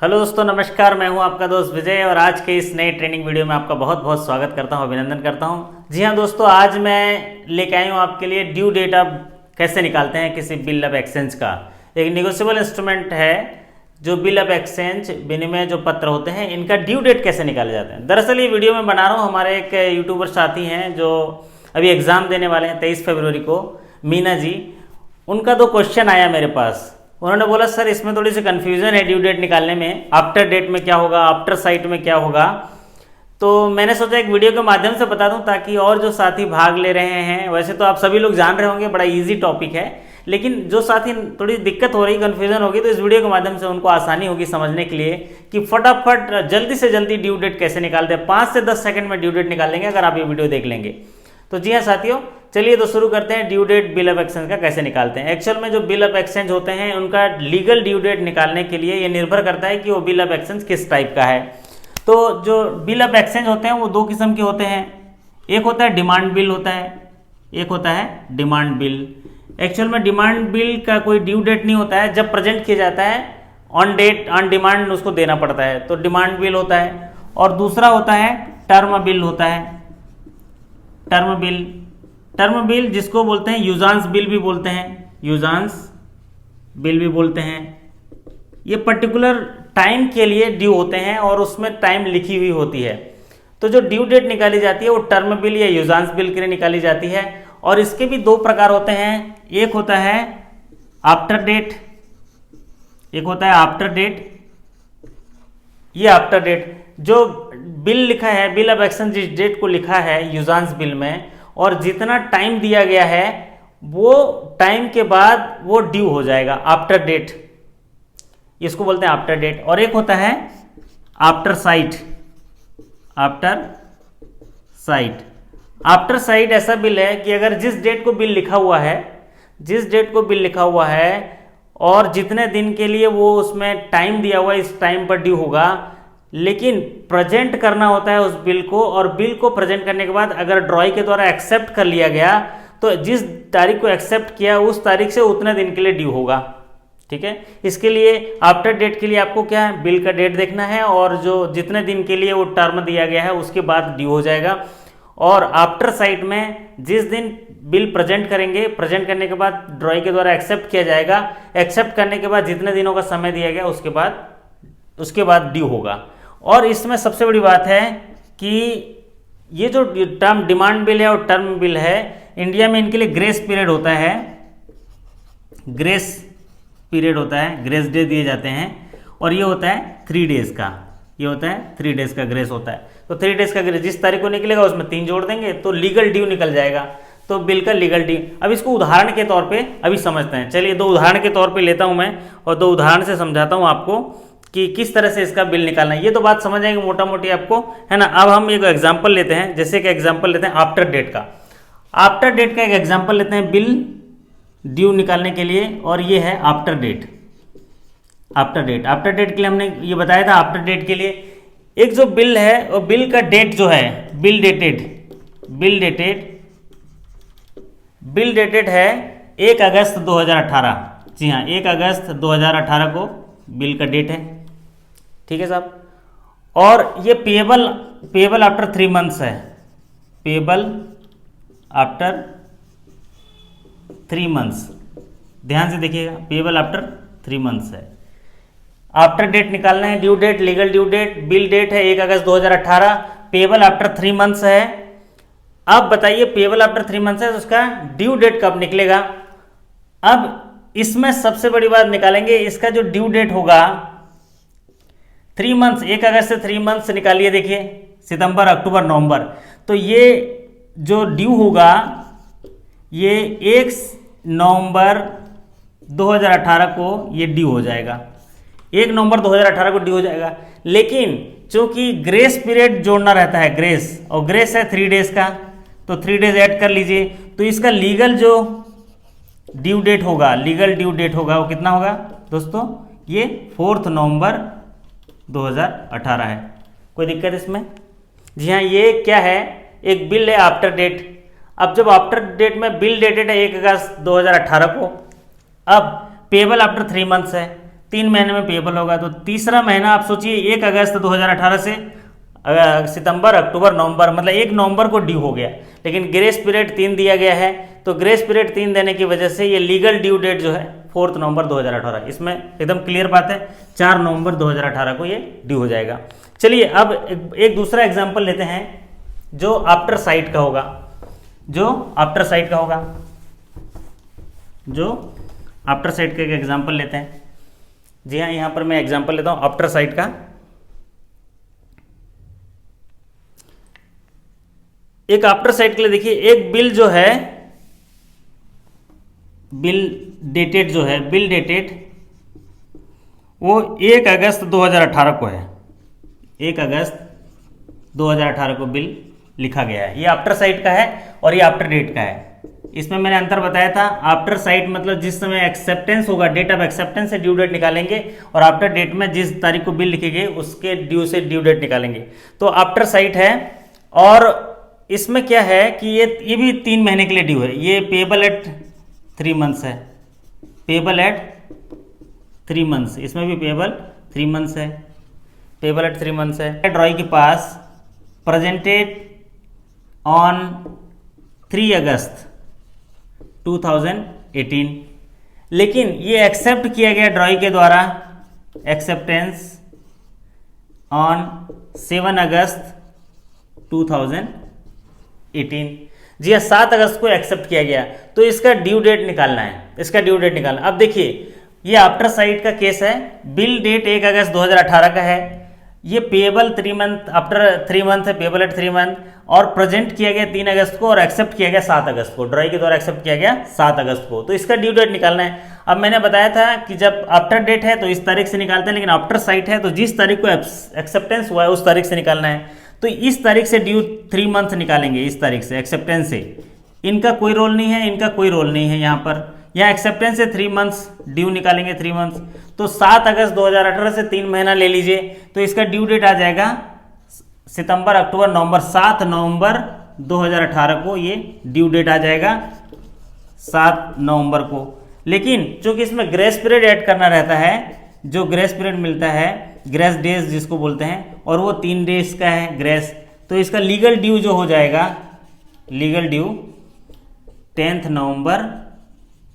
Hello दोस्तों, नमस्कार। मैं हूं आपका दोस्त विजय और आज के इस नए ट्रेनिंग वीडियो में आपका बहुत बहुत स्वागत करता हूं, अभिनंदन करता हूं। जी हां दोस्तों, आज मैं लेके आई हूं आपके लिए ड्यू डेट अब कैसे निकालते हैं किसी बिल ऑफ एक्सचेंज का। एक निगोशिएबल इंस्ट्रूमेंट है जो बिल ऑफ एक्सचेंज, विनिमय जो पत्र होते हैं, इनका ड्यू डेट कैसे निकाले जाते हैं। दरअसल ये वीडियो मैं बना रहा हूँ, हमारे एक यूट्यूबर साथी हैं जो अभी एग्ज़ाम देने वाले हैं 23 फरवरी को, मीना जी। उनका 2 क्वेश्चन आया मेरे पास। उन्होंने बोला सर इसमें थोड़ी सी कन्फ्यूज़न है ड्यू डेट निकालने में, आफ्टर डेट में क्या होगा, आफ्टर साइट में क्या होगा। तो मैंने सोचा एक वीडियो के माध्यम से बता दूं ताकि और जो साथी भाग ले रहे हैं, वैसे तो आप सभी लोग जान रहे होंगे, बड़ा इजी टॉपिक है, लेकिन जो साथी थोड़ी दिक्कत हो रही, कन्फ्यूजन होगी, तो इस वीडियो के माध्यम से उनको आसानी होगी समझने के लिए कि फटाफट जल्दी से जल्दी ड्यू डेट कैसे निकालते हैं। 5 से 10 सेकंड में ड्यू डेट निकाल लेंगे अगर आप ये वीडियो देख लेंगे। तो जी हाँ साथियों, चलिए तो शुरू करते हैं due date bill of exchange का कैसे निकालते हैं। एक्चुअल में जो बिल ऑफ एक्सचेंज होते हैं उनका लीगल ड्यू डेट निकालने के लिए ये निर्भर करता है कि वो बिल ऑफ एक्सचेंज किस टाइप का है। तो जो बिल ऑफ एक्सचेंज होते हैं वो 2 किस्म के होते हैं। एक होता है डिमांड बिल होता है, एक होता है डिमांड बिल। एक्चुअल में डिमांड बिल का कोई ड्यू डेट नहीं होता है, जब प्रेजेंट किया जाता है ऑन डेट ऑन डिमांड उसको देना पड़ता है, तो डिमांड बिल होता है। और दूसरा होता है टर्म बिल होता है, टर्म बिल। टर्म बिल जिसको बोलते हैं यूजांस बिल भी बोलते हैं, यूजांस बिल भी बोलते हैं। ये पर्टिकुलर टाइम के लिए ड्यू होते हैं और उसमें टाइम लिखी हुई होती है। तो जो ड्यू डेट निकाली जाती है वो टर्म बिल या यूजांस बिल के लिए निकाली जाती है। और इसके भी 2 प्रकार होते हैं। एक होता है आफ्टर डेट, एक होता है आफ्टर डेट। ये आफ्टर डेट जो बिल लिखा है, बिल ऑफ एक्सचेंज जिस डेट को लिखा है यूजांस बिल में, और जितना टाइम दिया गया है वो टाइम के बाद वो ड्यू हो जाएगा, आफ्टर डेट, इसको बोलते हैं आफ्टर डेट। और एक होता है after site, after site. After site ऐसा बिल है कि अगर जिस डेट को बिल लिखा हुआ है, जिस डेट को बिल लिखा हुआ है और जितने दिन के लिए वो उसमें टाइम दिया हुआ है, इस टाइम पर ड्यू होगा, लेकिन प्रेजेंट करना होता है उस बिल को, और बिल को प्रेजेंट करने के बाद अगर ड्रॉई के द्वारा एक्सेप्ट कर लिया गया तो जिस तारीख को एक्सेप्ट किया उस तारीख से उतने दिन के लिए ड्यू होगा। ठीक है, इसके लिए आफ्टर डेट के लिए आपको क्या है, बिल का डेट देखना है और जो जितने दिन के लिए वो टर्म दिया गया है उसके बाद ड्यू हो जाएगा। और आफ्टर साइट में जिस दिन बिल प्रेजेंट करेंगे, प्रेजेंट करने के बाद ड्रॉई के द्वारा एक्सेप्ट किया जाएगा, एक्सेप्ट करने के बाद जितने दिनों का समय दिया गया उसके बाद ड्यू होगा। और इसमें सबसे बड़ी बात है कि ये जो टर्म डिमांड बिल है और टर्म बिल है, इंडिया में इनके लिए ग्रेस पीरियड होता है, ग्रेस पीरियड होता है, ग्रेस डे दिए जाते हैं। और ये होता है 3 डेज का, ये होता है 3 डेज का ग्रेस होता है। तो 3 डेज का ग्रेस जिस तारीख को निकलेगा उसमें 3 जोड़ देंगे तो लीगल ड्यू निकल जाएगा, तो बिल का लीगल ड्यू। अब इसको उदाहरण के तौर पे अभी समझते हैं। चलिए 2 उदाहरण के तौर पे लेता हूं मैं और 2 उदाहरण से समझाता हूं आपको कि किस तरह से इसका बिल निकालना है। ये तो बात समझ आएगी मोटा मोटी आपको, है ना। अब हम एक एग्जांपल लेते हैं, जैसे कि एग्जांपल लेते हैं आफ्टर डेट का। आफ्टर डेट का एक एग्जांपल लेते हैं बिल ड्यू निकालने के लिए, और ये है after date. After date, after date के लिए हमने ये बताया था। आफ्टर डेट के लिए एक जो बिल है और बिल का डेट जो है, बिल डेटेड है 1 अगस्त 2018। जी हाँ, 1 अगस्त 2018 को बिल का डेट है। ठीक है साहब। और ये पेबल आफ्टर 3 मंथ्स है, पेबल आफ्टर 3 मंथ्स। ध्यान से देखिएगा, पेबल आफ्टर 3 मंथ्स है। आफ्टर डेट निकालना है, due date, legal due date, bill date है 1 अगस्त 2018, पेबल आफ्टर 3 मंथ्स है। अब बताइए पेबल आफ्टर 3 मंथ्स है तो उसका ड्यू डेट कब निकलेगा। अब इसमें सबसे बड़ी बात निकालेंगे, इसका जो ड्यू डेट होगा 3 मंथ्स, 1 अगस्त से 3 मंथ्स निकालिए। देखिए सितंबर, अक्टूबर, नवंबर, तो ये जो ड्यू होगा ये 1 नवंबर 2018 को ये ड्यू हो जाएगा, 1 नवंबर 2018 को ड्यू हो जाएगा। लेकिन चूंकि ग्रेस पीरियड जोड़ना रहता है, ग्रेस, और ग्रेस है 3 डेज का, तो 3 डेज ऐड कर लीजिए, तो इसका लीगल जो ड्यू डेट होगा, लीगल ड्यू डेट होगा वो कितना होगा दोस्तों, ये 4 नवंबर 2018 है। कोई दिक्कत इसमें? जी हाँ, ये क्या है, एक बिल है आफ्टर डेट। अब जब आफ्टर डेट में बिल डेटेड है 1 अगस्त 2018 को, अब पेबल आफ्टर 3 मंथ्स है, 3 महीने में पेएबल होगा। तो तीसरा महीना आप सोचिए 1 अगस्त 2018 से सितंबर, अक्टूबर, नवंबर, मतलब 1 नवंबर को ड्यू हो गया, लेकिन ग्रेस पीरियड 3 दिया गया है। तो ग्रेस पीरियड 3 देने की वजह से ये लीगल ड्यू डेट जो है 4 नवंबर 2018, इसमें एकदम क्लियर बात है, 4 नवंबर 2018 को ये ड्यू हो जाएगा। चलिए अब एक दूसरा एग्जाम्पल लेते हैं जो आफ्टर साइट का होगा, जो आफ्टर साइट का एक एग्जाम्पल लेते हैं। जी हाँ, यहाँ पर मैं एग्जाम्पल लेता हूँ आफ्टर साइट का। एक आफ्टर साइट के लिए देखिए, एक बिल जो है, बिल डेटेड वो 1 अगस्त 2018 को है। 1 अगस्त 2018 को बिल लिखा गया है। ये आफ्टर साइट का है और ये आफ्टर डेट का है। इसमें मैंने अंतर बताया था, आफ्टर साइट मतलब जिस समय एक्सेप्टेंस होगा, डेट ऑफ एक्सेप्टेंस से ड्यू डेट निकालेंगे, और आफ्टर डेट में जिस तारीख को बिल लिखी गई उसके ड्यू से ड्यू डेट निकालेंगे। तो आफ्टर साइट है, और इसमें क्या है कि ये भी 3 महीने के लिए ड्यू है। ये पेएबल एट 3 मंथ्स है, पेएबल एट 3 मंथ्स, इसमें भी पेएबल 3 मंथ्स है, पेएबल एट 3 मंथ्स है। ड्रॉई के पास प्रेजेंटेड ऑन 3 अगस्त 2018, लेकिन ये एक्सेप्ट किया गया ड्रॉई के द्वारा, एक्सेप्टेंस ऑन 7 अगस्त 2018। जी हाँ, 7 अगस्त को एक्सेप्ट किया गया। तो इसका ड्यू डेट निकालना है, इसका ड्यू डेट निकालना। अब देखिए, ये आफ्टर साइट का केस है, बिल डेट 1 अगस्त 2018 का है, ये पेएबल 3 मंथ, आफ्टर 3 मंथ है, पेएबल एट 3 मंथ, और प्रेजेंट किया गया 3 अगस्त को और एक्सेप्ट किया गया 7 अगस्त को, ड्रॉई के द्वारा एक्सेप्ट किया गया 7 अगस्त को। तो इसका ड्यू डेट निकालना है। अब मैंने बताया था कि जब आफ्टर डेट है तो इस तारीख से निकालते हैं, लेकिन आफ्टर साइट है तो जिस तारीख को एक्सेप्टेंस हुआ है उस तारीख से निकालना है। तो इस तारीख से ड्यू 3 मंथ निकालेंगे, इस तारीख से एक्सेप्टेंस से। इनका कोई रोल नहीं है, इनका कोई रोल नहीं है यहाँ पर। यहाँ एक्सेप्टेंस से 3 मंथ्स ड्यू निकालेंगे, 3 मंथ्स। तो 7 अगस्त 2018 से 3 महीना ले लीजिए, तो इसका ड्यू डेट आ जाएगा सितंबर, अक्टूबर, नवंबर। 7 नवंबर 2018 को ये ड्यू डेट आ जाएगा, 7 नवंबर को। लेकिन चूंकि इसमें ग्रेस पीरियड ऐड करना रहता है, जो ग्रेस पीरियड मिलता है, ग्रेस डेज जिसको बोलते हैं, और वो 3 डेज का है ग्रेस, तो इसका लीगल ड्यू जो हो जाएगा, लीगल ड्यू 10 नवंबर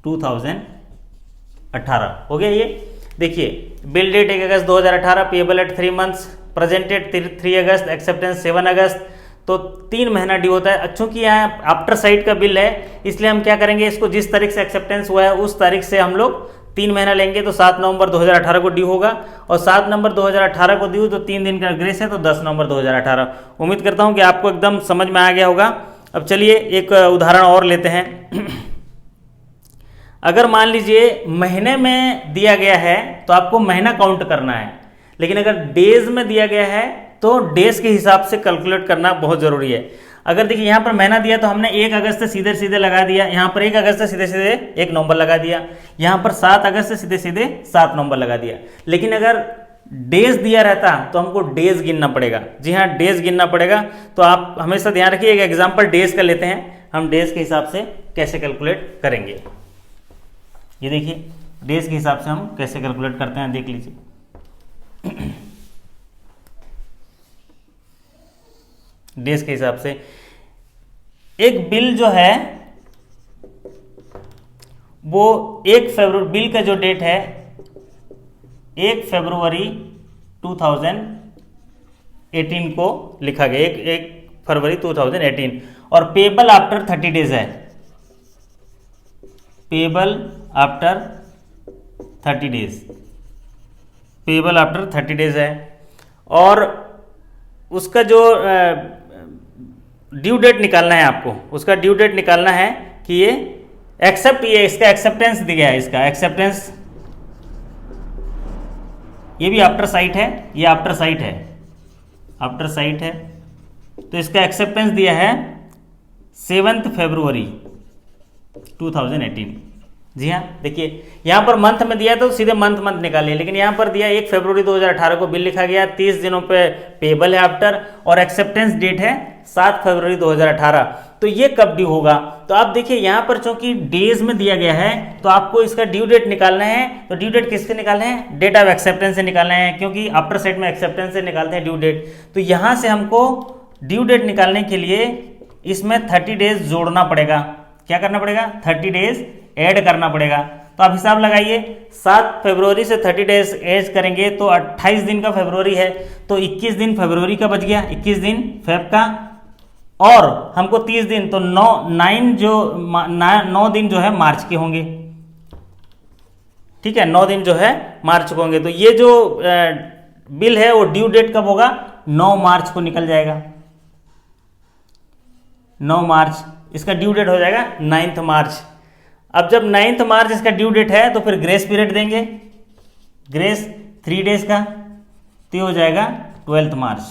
2018 हो गया। ये देखिए, बिल डेट 1 अगस्त 2018, पेएबल एट 3 मंथ्स, प्रेजेंटेड 3 अगस्त, एक्सेप्टेंस 7 अगस्त, तो 3 महीना ड्यू होता है। चूंकि यहाँ आफ्टर साइट का बिल है, इसलिए हम क्या करेंगे, इसको जिस तारीख से एक्सेप्टेंस हुआ है उस तारीख से हम लोग 3 महीना लेंगे। तो 7 नवंबर 2018 को ड्यू होगा, और 7 नवंबर 2018 को ड्यू, तो 3 दिन का ग्रेस है, तो 10 नवंबर 2018। उम्मीद करता हूँ कि आपको एकदम समझ में आ गया होगा। अब चलिए एक उदाहरण और लेते हैं। अगर मान लीजिए महीने में दिया गया है तो आपको महीना काउंट करना है, लेकिन अगर डेज में दिया गया है तो डेज के हिसाब से कैलकुलेट करना बहुत ज़रूरी है। अगर देखिए यहाँ पर महीना दिया तो हमने 1 अगस्त से सीधे सीधे लगा दिया, यहाँ पर 1 अगस्त से सीधे सीधे 1 नवंबर लगा दिया, यहाँ पर 7 अगस्त से सीधे सीधे 7 नवंबर लगा दिया। लेकिन अगर डेज दिया रहता तो हमको डेज गिनना पड़ेगा। जी हाँ, डेज गिनना पड़ेगा। तो आप हमेशा ध्यान रखिए, एक एग्जाम्पल डेज का लेते हैं, हम डेज के हिसाब से कैसे कैलकुलेट करेंगे। ये देखिए, डेज के हिसाब से हम कैसे कैलकुलेट करते हैं, देख लीजिए। डेज के हिसाब से एक बिल जो है वो 1 फरवरी, बिल का जो डेट है 1 फरवरी 2018 को लिखा गया, 1 फरवरी 2018, और पेएबल आफ्टर 30 डेज है, payable after 30 days, payable after 30 days है। और उसका जो ड्यू डेट निकालना है आपको, उसका ड्यू डेट निकालना है कि ये एक्सेप्ट, ये इसका एक्सेप्टेंस दिया है, इसका एक्सेप्टेंस, ये भी आफ्टर साइट है, ये आफ्टर साइट है, आफ्टर साइट है। तो इसका एक्सेप्टेंस दिया है 7 फरवरी 2018। जी हाँ, देखिए यहाँ पर मंथ में दिया तो सीधे मंथ मंथ निकालिए, लेकिन यहाँ पर दिया 1 फरवरी 2018 को बिल लिखा गया, 30 दिनों पे पेबल है आफ्टर, और एक्सेप्टेंस डेट है 7 फरवरी 2018। तो ये कब ड्यू होगा? तो आप देखिए यहाँ पर चूंकि डेज में दिया गया है तो आपको इसका ड्यू डेट निकालना है। तो ड्यू डेट किससे निकालना है? डेट ऑफ एक्सेप्टेंस से निकालना है, क्योंकि आफ्टर साइड में एक्सेप्टेंस से निकालते हैं ड्यू डेट। तो यहाँ से हमको ड्यू डेट निकालने के लिए इसमें 30 डेज जोड़ना पड़ेगा। क्या करना पड़ेगा? 30 डेज ऐड करना पड़ेगा। तो आप हिसाब लगाइए, 7 फरवरी से 30 डेज ऐड करेंगे तो 28 दिन का फरवरी है, तो 21 दिन फरवरी का बच गया, 21 दिन फेब का, और हमको 30 दिन, तो 9 दिन जो है मार्च के होंगे। ठीक है, 9 दिन जो है मार्च को होंगे। तो ये जो बिल है वो ड्यू डेट कब होगा? 9 मार्च को निकल जाएगा। 9 मार्च इसका ड्यू डेट हो जाएगा 9 मार्च। अब जब 9 मार्च इसका ड्यू डेट है तो फिर ग्रेस पीरियड देंगे, ग्रेस 3 डेज का, तो ये हो जाएगा 12 मार्च।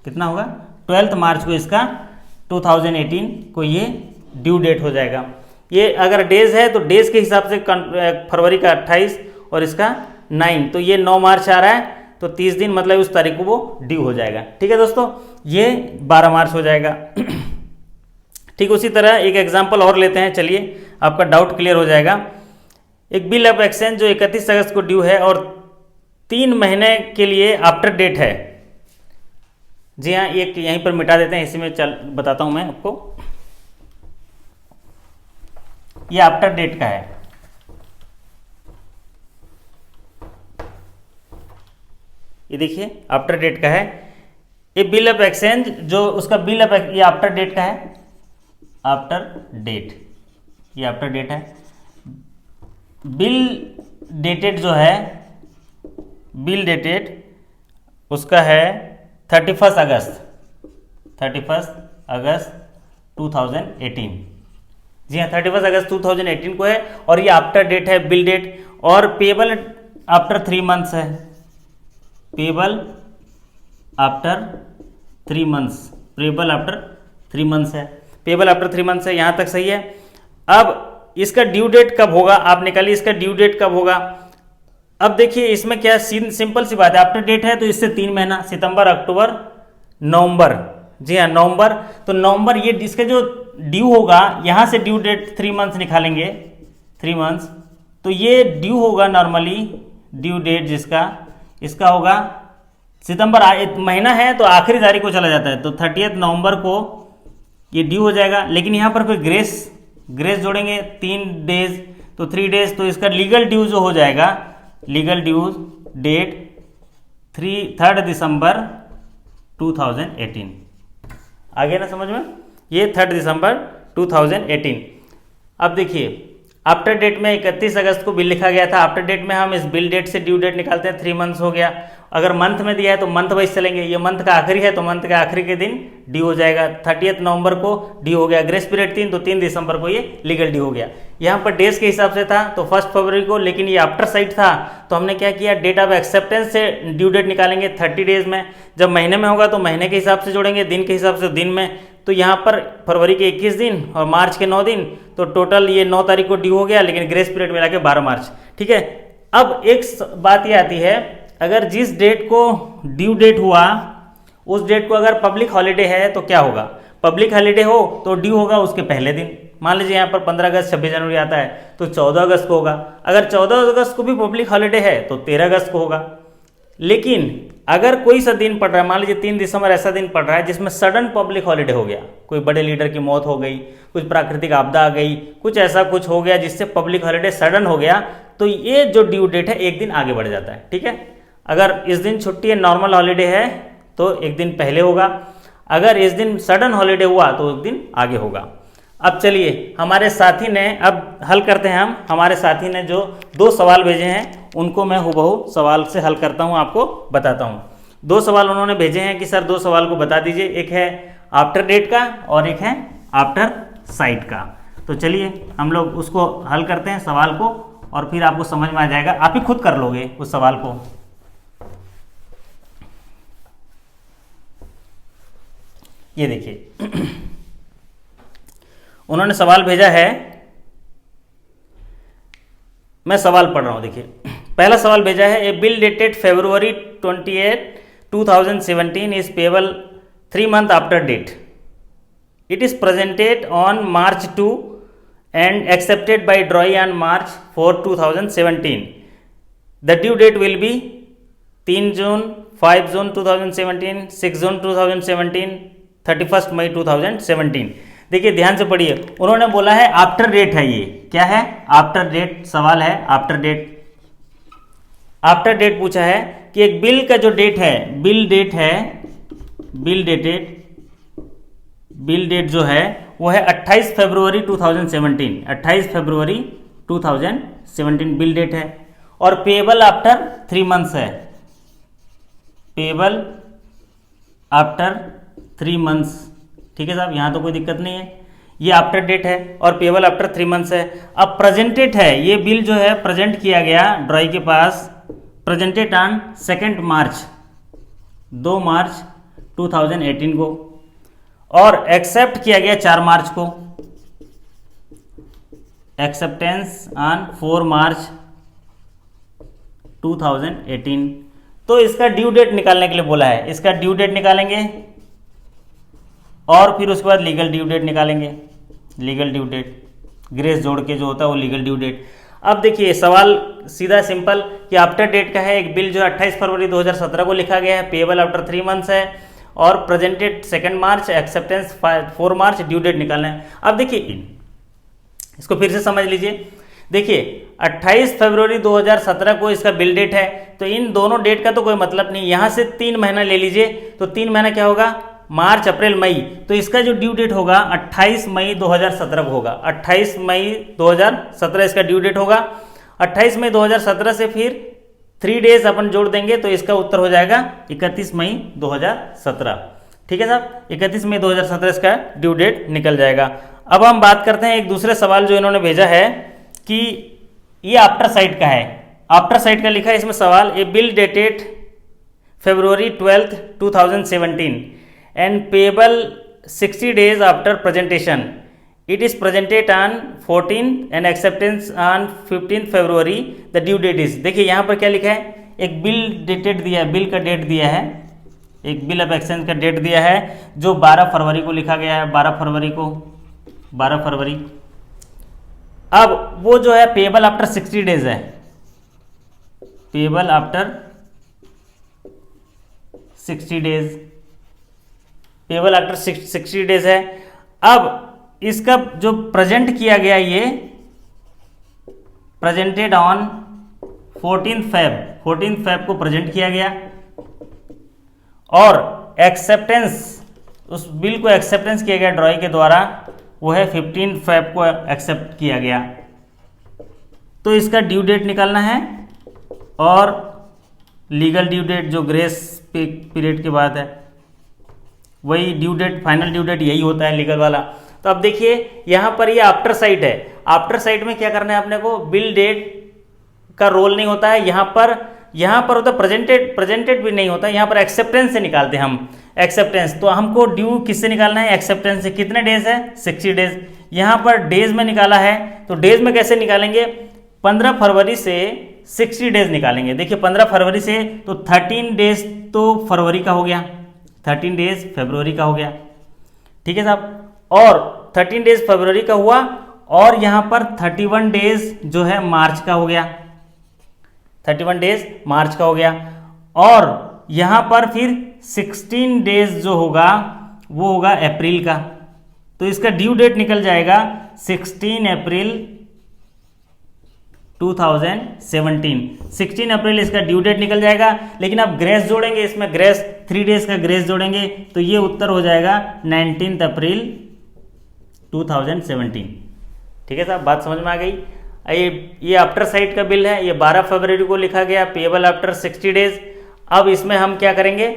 कितना होगा? 12 मार्च को इसका 2018 को ये ड्यू डेट हो जाएगा। ये अगर डेज है तो डेज के हिसाब से फरवरी का 28 और इसका 9, तो ये 9 मार्च आ रहा है, तो 30 दिन मतलब उस तारीख को वो ड्यू हो जाएगा। ठीक है दोस्तों, ये 12 मार्च हो जाएगा। ठीक उसी तरह एक एग्जाम्पल और लेते हैं, चलिए आपका डाउट क्लियर हो जाएगा। एक बिल ऑफ एक्सचेंज जो 31 अगस्त को ड्यू है और 3 महीने के लिए आफ्टर डेट है। जी हाँ, एक यहीं पर मिटा देते हैं, इसी में चल बताता हूं मैं आपको। ये आफ्टर डेट का है, ये देखिए आफ्टर डेट का है। ये बिल ऑफ एक्सचेंज जो उसका बिल ऑफ, ये आफ्टर डेट का है, आफ्टर डेट, ये आफ्टर डेट है। बिल डेटेड जो है, बिल डेटेड उसका है 31 अगस्त 2018। जी हाँ, 31 अगस्त 2018 को है, और ये आफ्टर डेट है बिल डेट। और पेबल आफ्टर 3 मंथ्स है, payable after 3 months, payable after 3 months है, पेबल आफ्टर 3 मंथ्स है। यहाँ तक सही है। अब इसका ड्यू डेट कब होगा आप निकालिए, इसका ड्यू डेट कब होगा। अब देखिए इसमें क्या सिंपल सी बात है, आफ्टर डेट है तो इससे 3 महीना, सितंबर, अक्टूबर, नवंबर। जी हाँ, नवंबर, तो नवंबर ये इसका जो ड्यू होगा, यहाँ से ड्यू डेट 3 मंथ्स निकालेंगे, 3 मंथ्स, तो ये ड्यू होगा नॉर्मली, ड्यू डेट जिसका इसका होगा सितंबर, महीना है तो आखिरी तारीख को चला जाता है, तो 30 नवंबर को ये ड्यू हो जाएगा। लेकिन यहाँ पर फिर ग्रेस जोड़ेंगे 3 डेज, तो 3 डेज, तो इसका लीगल ड्यू जो हो जाएगा, लीगल ड्यू डेट 3 दिसंबर 2018। आ गया ना समझ में? ये 3 दिसंबर 2018। अब देखिए आफ्टर डेट में 31 अगस्त को बिल लिखा गया था, आफ्टर डेट में हम इस बिल डेट से ड्यू डेट निकालते हैं, 3 मंथ्स हो गया। अगर मंथ में दिया है तो मंथ वाइज चलेंगे, ये मंथ का आखिरी है तो मंथ के आखिरी के दिन ड्यू हो जाएगा। 30 नवंबर को ड्यू हो गया, ग्रेस पीरियड 3, तो 3 दिसंबर को ये लीगल ड्यू हो गया। यहाँ पर डेज के हिसाब से था तो 1 फरवरी को, लेकिन ये आफ्टर साइड था तो हमने क्या किया, डेट ऑफ एक्सेप्टेंस से ड्यू डेट निकालेंगे 30 डेज में। जब महीने में होगा तो महीने के हिसाब से जोड़ेंगे, दिन के हिसाब से दिन में। तो यहाँ पर फरवरी के 21 दिन और मार्च के 9 दिन, तो टोटल ये 9 तारीख को ड्यू हो गया, लेकिन ग्रेस पीरियड मिला के 12 मार्च। ठीक है, अब एक बात ये आती है, अगर जिस डेट को ड्यू डेट हुआ उस डेट को अगर पब्लिक हॉलीडे है तो क्या होगा? पब्लिक हॉलीडे हो तो ड्यू होगा उसके पहले दिन। मान लीजिए यहाँ पर 15 अगस्त 26 जनवरी आता है तो 14 अगस्त को होगा। अगर 14 अगस्त को भी पब्लिक हॉलीडे है तो 13 अगस्त को होगा। लेकिन अगर कोई सा दिन पड़ रहा है, मान लीजिए 3 दिसंबर ऐसा दिन पड़ रहा है जिसमें सडन पब्लिक हॉलीडे हो गया, कोई बड़े लीडर की मौत हो गई, कुछ प्राकृतिक आपदा आ गई, कुछ ऐसा कुछ हो गया जिससे पब्लिक हॉलीडे सडन हो गया, तो ये जो ड्यू डेट है एक दिन आगे बढ़ जाता है। ठीक है, अगर इस दिन छुट्टी है, नॉर्मल हॉलीडे है तो एक दिन पहले होगा, अगर इस दिन सडन हॉलीडे हुआ तो एक दिन आगे होगा। अब चलिए हमारे साथी ने, अब हल करते हैं हम। हमारे साथी ने जो 2 सवाल भेजे हैं उनको मैं हुबहू सवाल से हल करता हूं, आपको बताता हूं। 2 सवाल उन्होंने भेजे हैं कि सर 2 सवाल को बता दीजिए, एक है आफ्टर डेट का और एक है आफ्टर साइट का। तो चलिए हम लोग उसको हल करते हैं सवाल को, और फिर आपको समझ में आ जाएगा, आप ही खुद कर लोगे उस सवाल को। ये देखिए उन्होंने सवाल भेजा है मैं सवाल पढ़ रहा हूँ, देखिए पहला सवाल भेजा है, a bill dated February 28, 2017 is payable 3 months after date, it is presented on March 2 and accepted by DROI on March 4, 2017. The due date will be 3 June, 5 June 2017, 6 June 2017, 31 मई 2017। देखिए ध्यान से पढ़िए, उन्होंने बोला है आफ्टर डेट है, ये क्या है, आफ्टर डेट सवाल है, आफ्टर डेट। आफ्टर डेट पूछा है कि एक बिल का जो डेट है, बिल डेट है, बिल डेटेड, बिल डेट जो है वो है 28 फरवरी 2017, 28 फरवरी 2017 बिल डेट है, और पेबल आफ्टर 3 months है, पेबल आफ्टर 3 months। ठीक है साहब, यहाँ तो कोई दिक्कत नहीं है, ये आफ्टर डेट है और पेबल आफ्टर 3 months है। अब प्रेजेंटेड है, ये बिल जो है प्रेजेंट किया गया ड्रॉई के पास, प्रेजेंटेड ऑन 2 मार्च, 2 मार्च 2018 को, और एक्सेप्ट किया गया 4 मार्च को, एक्सेप्टेंस ऑन 4 मार्च 2018। तो इसका ड्यू डेट निकालने के लिए बोला है, इसका ड्यू डेट निकालेंगे और फिर उसके बाद लीगल ड्यू डेट निकालेंगे, लीगल ड्यू डेट, ग्रेस जोड़ के जो होता है वो लीगल ड्यू डेट। अब देखिए सवाल सीधा सिंपल कि आफ्टर डेट का है, एक बिल जो 28 फरवरी 2017 को लिखा गया है, पेबल आफ्टर 3 months है, और प्रेजेंटेड 2 मार्च, एक्सेप्टेंस 4 मार्च, ड्यू डेट निकालना है। अब देखिए इसको फिर से समझ लीजिए, देखिए 28 फरवरी 2017 को इसका बिल डेट है, तो इन दोनों डेट का तो कोई मतलब नहीं, यहाँ से 3 महीना ले लीजिए, तो 3 महीना क्या होगा, मार्च अप्रैल मई, तो इसका जो ड्यू डेट होगा 28 मई 2017 को होगा, 28 मई 2017 इसका ड्यू डेट होगा। 28 मई 2017 से फिर 3 डेज अपन जोड़ देंगे तो इसका उत्तर हो जाएगा 31 मई 2017। ठीक है साहब, 31 मई 2017 इसका ड्यू डेट निकल जाएगा। अब हम बात करते हैं एक दूसरे सवाल जो इन्होंने भेजा है कि ये आफ्टर साइट का है, आफ्टर साइट का लिखा है इसमें सवाल, ए bill dated February 12, 2017 and payable 60 days after presentation, it is presented on 14 and acceptance on 15 February, the due date is। देखिए यहाँ पर क्या लिखा है, एक बिल डेटेड दिया है, बिल का डेट दिया है, एक बिल ऑफ एक्सचेंज का डेट दिया है जो 12 फरवरी को लिखा गया है, 12 फरवरी को, 12 फरवरी। अब वो जो है पेबल आफ्टर 60 डेज है, payable after 60 days, payable after 60 days है। अब इसका जो प्रेजेंट किया गया, ये प्रेजेंटेड ऑन 14 फेब को प्रेजेंट किया गया, और एक्सेप्टेंस, उस बिल को एक्सेप्टेंस किया गया ड्रॉई के द्वारा, वो है 15 फेब को एक्सेप्ट किया गया। तो इसका ड्यू डेट निकालना है, और लीगल ड्यू डेट जो ग्रेस पीरियड के बाद है, वही due date, final due date यही होता है लीगल वाला। तो अब देखिए यहाँ पर ये आफ्टर साइट है, आफ्टर साइट में क्या करना है अपने को, बिल डेट का रोल नहीं होता है, यहाँ पर होता प्रेजेंटेड भी नहीं होता, यहाँ पर एक्सेप्टेंस से निकालते हैं हम, एक्सेप्टेंस। तो हमको ड्यू किससे निकालना है, एक्सेप्टेंस से। कितने डेज है, 60 डेज, यहाँ पर डेज में निकाला है, तो डेज में कैसे निकालेंगे, 15 फरवरी से 60 डेज निकालेंगे। देखिए 15 फरवरी से तो 13 डेज तो फरवरी का हो गया, 13 डेज फरवरी का हो गया। ठीक है साहब, और 13 डेज फरवरी का हुआ, और यहाँ पर 31 डेज जो है मार्च का हो गया, 31 डेज मार्च का हो गया, और यहाँ पर फिर 16 डेज जो होगा वो होगा अप्रैल का। तो इसका ड्यू डेट निकल जाएगा 16 अप्रैल 2017, 16 अप्रैल इसका ड्यू डेट निकल जाएगा। लेकिन आप ग्रेस जोड़ेंगे, इसमें ग्रेस 3 डेज का ग्रेस जोड़ेंगे, तो ये उत्तर हो जाएगा 19 अप्रैल 2017। ठीक है साहब, बात समझ में आ गई। ये आफ्टर साइट का बिल है, ये 12 फरवरी को लिखा गया, पेएबल आफ्टर 60 डेज। अब इसमें हम क्या करेंगे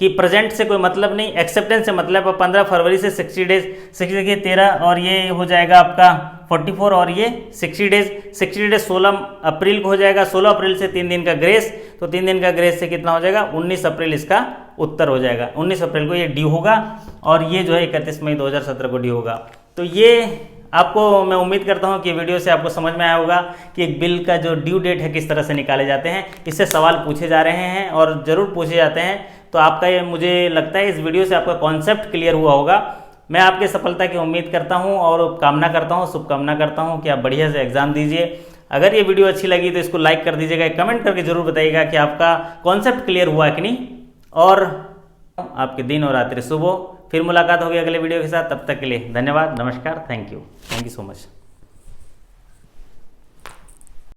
कि प्रेजेंट से कोई मतलब नहीं, एक्सेप्टेंस से मतलब है। 15 फरवरी से 60 डेज, 60 देखिए 13, और ये हो जाएगा आपका 44, और ये 60 डेज, 60 डेज 16 अप्रैल को हो जाएगा। 16 अप्रैल से 3 दिन का ग्रेस, तो 3 दिन का ग्रेस से कितना हो जाएगा, 19 अप्रैल इसका उत्तर हो जाएगा। 19 अप्रैल को ये ड्यू होगा, और ये जो है 31 मई 2017 को ड्यू होगा। तो ये आपको मैं उम्मीद करता हूं कि वीडियो से आपको समझ में आया होगा कि एक बिल का जो ड्यू डेट है किस तरह से निकाले जाते हैं। इससे सवाल पूछे जा रहे हैं और ज़रूर पूछे जाते हैं। तो आपका ये, मुझे लगता है इस वीडियो से आपका कॉन्सेप्ट क्लियर हुआ होगा। मैं आपके सफलता की उम्मीद करता हूं और कामना करता हूं, शुभकामना करता हूं कि आप बढ़िया से एग्जाम दीजिए। अगर ये वीडियो अच्छी लगी तो इसको लाइक कर दीजिएगा, कमेंट करके जरूर बताइएगा कि आपका कॉन्सेप्ट क्लियर हुआ कि नहीं। और आपके दिन और रात्रि शुभ हो। फिर मुलाकात होगी अगले वीडियो के साथ। तब तक के लिए धन्यवाद, नमस्कार, थैंक यू सो मच।